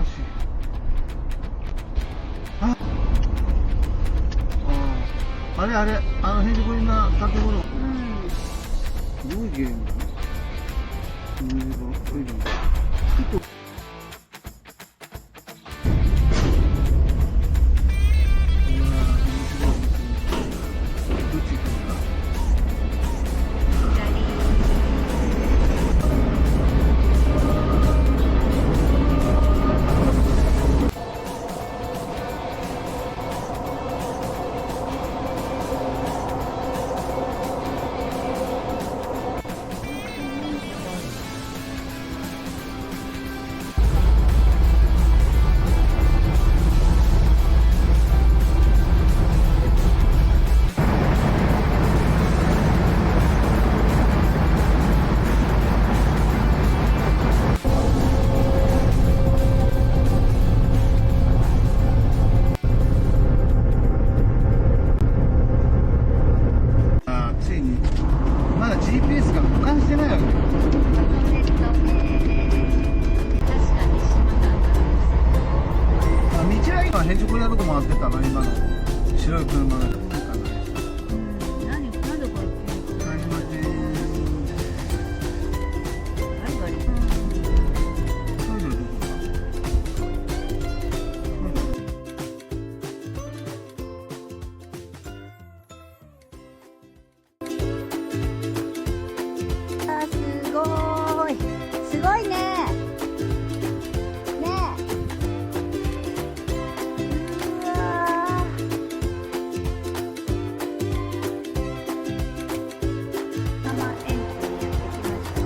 しい。あれあれ、へんてこりんな建物。すごいゲームだね。GPS が保管してないわけ。道はいいのはへんちょこりなとこ回ってたな、今の白い車が。すごいね。ねえ。うわー。浜園地にやってきました。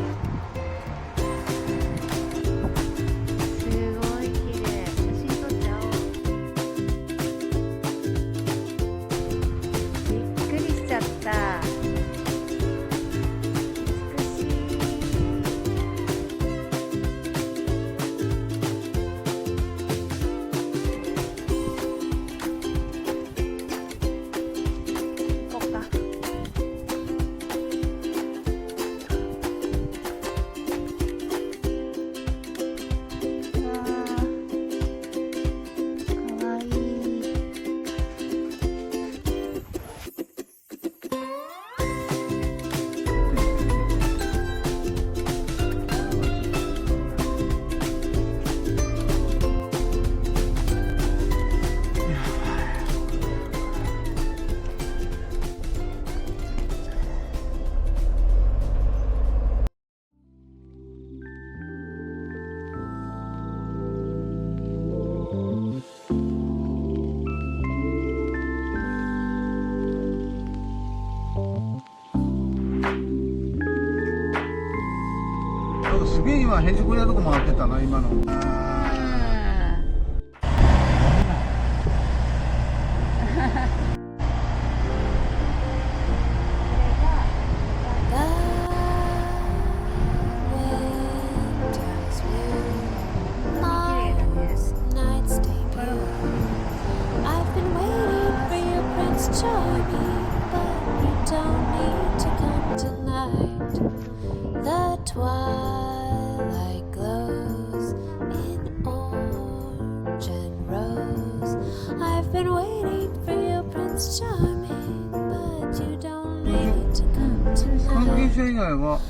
すごい綺麗。写真撮っちゃおう。びっくりしちゃった。すげえ今へんちょこりなとこ回ってたな、今の。Twilight glows in orange and rose. I've been waiting for you, Prince Charming, but you don't need to come 関係 tonight. 者以外は